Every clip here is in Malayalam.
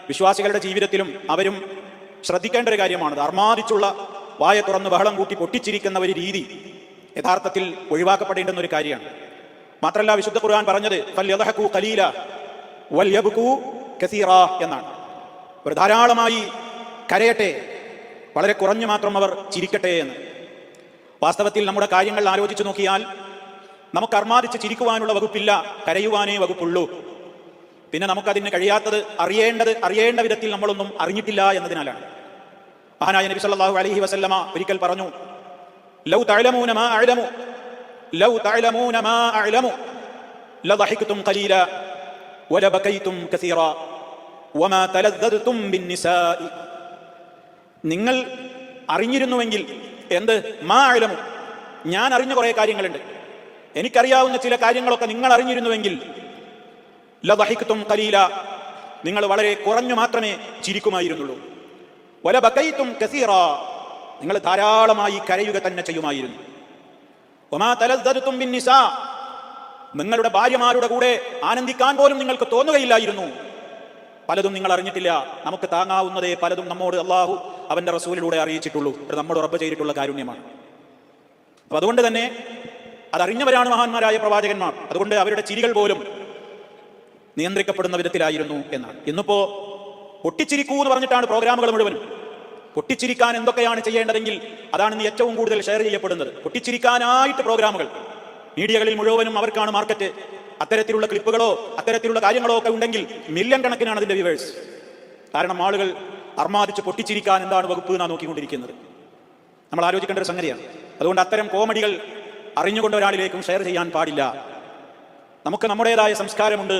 വിശ്വാസികളുടെ ജീവിതത്തിലും അവരും ശ്രദ്ധിക്കേണ്ട ഒരു കാര്യമാണ്. അർമാദിച്ചുള്ള വായ തുറന്ന് ബഹളം കൂട്ടി പൊട്ടിച്ചിരിക്കുന്ന ഒരു രീതി യഥാർത്ഥത്തിൽ ഒഴിവാക്കപ്പെടേണ്ടുന്ന ഒരു കാര്യമാണ്. മാത്രമല്ല വിശുദ്ധ ഖുർആൻ പറഞ്ഞത് ഫൽയദ്ഹകൂ ഖലീല വൽയബ്കൂ കസീറാ എന്നാണ്. അവർ ധാരാളമായി കരയട്ടെ, വളരെ കുറഞ്ഞു മാത്രം അവർ ചിരിക്കട്ടെ എന്ന്. വാസ്തവത്തിൽ നമ്മുടെ കാര്യങ്ങൾ ആലോചിച്ചു നോക്കിയാൽ നമുക്ക് അർമാദിച്ച് ചിരിക്കുവാനുള്ള വകുപ്പില്ല, കരയുവാനേ വകുപ്പുള്ളൂ. പിന്നെ നമുക്കതിന് കഴിയാത്തത് അറിയേണ്ട വിധത്തിൽ നമ്മളൊന്നും അറിഞ്ഞിട്ടില്ല എന്നതിനാലാണ്. മഹാനായ നബി സല്ലല്ലാഹു അലൈഹി വസല്ലമ ഒരിക്കൽ പറഞ്ഞു, ലൗ തഅലമൂന മാ അഅലമു ലൗ തഅലമൂന മാ അഅലമു ലദഹിക്തും ഖലീല വലബകൈതും കസീറ വമാ തലദ്ദതും ബിന്നിസാഇ. നിങ്ങൾ അറിഞ്ഞിരുന്നുവെങ്കിൽ, എന്ത്? മാ അഅലമു, ഞാൻ അറിഞ്ഞ കുറേ കാര്യങ്ങളുണ്ട്, എനിക്കറിയാവുന്ന ചില കാര്യങ്ങളൊക്കെ നിങ്ങൾ അറിഞ്ഞിരുന്നുവെങ്കിൽ ലദഹിക്തും ഖലീല, നിങ്ങൾ വളരെ കുറഞ്ഞു മാത്രമേ ചിരിക്കുമായിരുന്നുള്ളൂ. വലബകൈതും കസീറ, നിങ്ങൾ ധാരാളമായി കരയുക തന്നെ ചെയ്യുമായിരുന്നു. വമാ തലദ്ദതും ബിന്നിസാ, നിങ്ങളുടെ ഭാര്യമാരുടെ കൂടെ ആനന്ദിക്കാൻ പോലും നിങ്ങൾക്ക് തോന്നുകയില്ലായിരുന്നു. പലതും നിങ്ങൾ അറിഞ്ഞിട്ടില്ല. നമുക്ക് താങ്ങാവുന്നതേ പലതും നമ്മോട് അള്ളാഹു അവന്റെ റസൂലിലൂടെ അറിയിച്ചിട്ടുള്ളൂ. അത് നമ്മോട് റബ്ബ് ചെയ്തിട്ടുള്ള കാരുണ്യമാണ്. അപ്പൊ അതുകൊണ്ട് തന്നെ അതറിഞ്ഞവരാണ് മഹാന്മാരായ പ്രവാചകന്മാർ. അതുകൊണ്ട് അവരുടെ ചിരികൾ പോലും നിയന്ത്രിക്കപ്പെടുന്ന വിധത്തിലായിരുന്നു എന്നാണ്. ഇന്നിപ്പോ പൊട്ടിച്ചിരിക്കൂ എന്ന് പറഞ്ഞിട്ടാണ് പ്രോഗ്രാമുകൾ മുഴുവനും. പൊട്ടിച്ചിരിക്കാൻ എന്തൊക്കെയാണ് ചെയ്യേണ്ടതെങ്കിൽ അതാണ് ഇന്ന് ഏറ്റവും കൂടുതൽ ഷെയർ ചെയ്യപ്പെടുന്നത്. പൊട്ടിച്ചിരിക്കാനായിട്ട് പ്രോഗ്രാമുകൾ മീഡിയകളിൽ മുഴുവനും അവർക്കാണ് മാർക്കറ്റ്. അത്തരത്തിലുള്ള ക്ലിപ്പുകളോ അത്തരത്തിലുള്ള കാര്യങ്ങളോ ഒക്കെ ഉണ്ടെങ്കിൽ മില്യൺ കണക്കിനാണ് അതിന്റെ വ്യൂവേഴ്സ്. കാരണം ആളുകൾ അർമാദിച്ച് പൊട്ടിച്ചിരിക്കാൻ എന്താണ് വകുപ്പ് എന്നാണ് നോക്കിക്കൊണ്ടിരിക്കുന്നത്. നമ്മൾ ആലോചിക്കേണ്ട ഒരു സംഗതിയാണ്. അതുകൊണ്ട് അത്തരം കോമഡികൾ അറിഞ്ഞുകൊണ്ട് ഒരാളിലേക്കും ഷെയർ ചെയ്യാൻ പാടില്ല. നമുക്ക് നമ്മുടേതായ സംസ്കാരമുണ്ട്,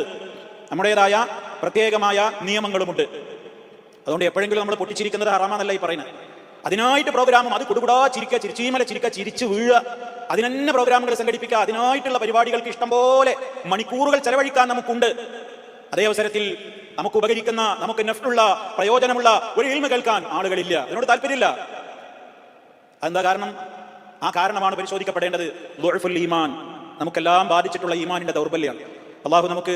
നമ്മുടേതായ പ്രത്യേകമായ നിയമങ്ങളുമുണ്ട്. അതുകൊണ്ട് എപ്പോഴെങ്കിലും നമ്മൾ പൊട്ടിച്ചിരിക്കുന്നത് ഹറാമാന്നല്ല ഈ പറയുന്നത്. അതിനായിട്ട് പ്രോഗ്രാമും, അത് കുടുകുടാ ചിരിക്കുക, ചിരിച്ചീമല ചിരിക്കുക, ചിരിച്ചു വീഴുക, അതിനെന്നെ പ്രോഗ്രാമുകൾ സംഘടിപ്പിക്കുക, അതിനായിട്ടുള്ള പരിപാടികൾക്ക് ഇഷ്ടംപോലെ മണിക്കൂറുകൾ ചെലവഴിക്കാൻ നമുക്കുണ്ട്. അതേ അവസരത്തിൽ നമുക്ക് ഉപകരിക്കുന്ന, നമുക്ക് നഫ്ഉള്ള, പ്രയോജനമുള്ള ഒരു ഇൽമ് കേൾക്കാൻ ആളുകളില്ല, അതിനോട് താല്പര്യമില്ല. അതെന്താ കാരണം? ആ കാരണമാണ് പരിശോധിക്കപ്പെടേണ്ടത്. ദുഅഫുൽ ഈമാൻ, നമുക്കെല്ലാം ബാധിച്ചിട്ടുള്ള ഈമാനിന്റെ ദൗർബല്യമാണ്. അള്ളാഹു നമുക്ക്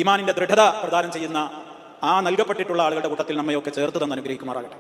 ഈമാനിന്റെ ദൃഢത പ്രദാനം ചെയ്യുന്ന ആ നൽകപ്പെട്ടിട്ടുള്ള ആളുകളുടെ കൂട്ടത്തിൽ നമ്മയൊക്കെ ചേർത്ത് തന്നെ അനുഗ്രഹിക്കുമാറാകട്ടെ.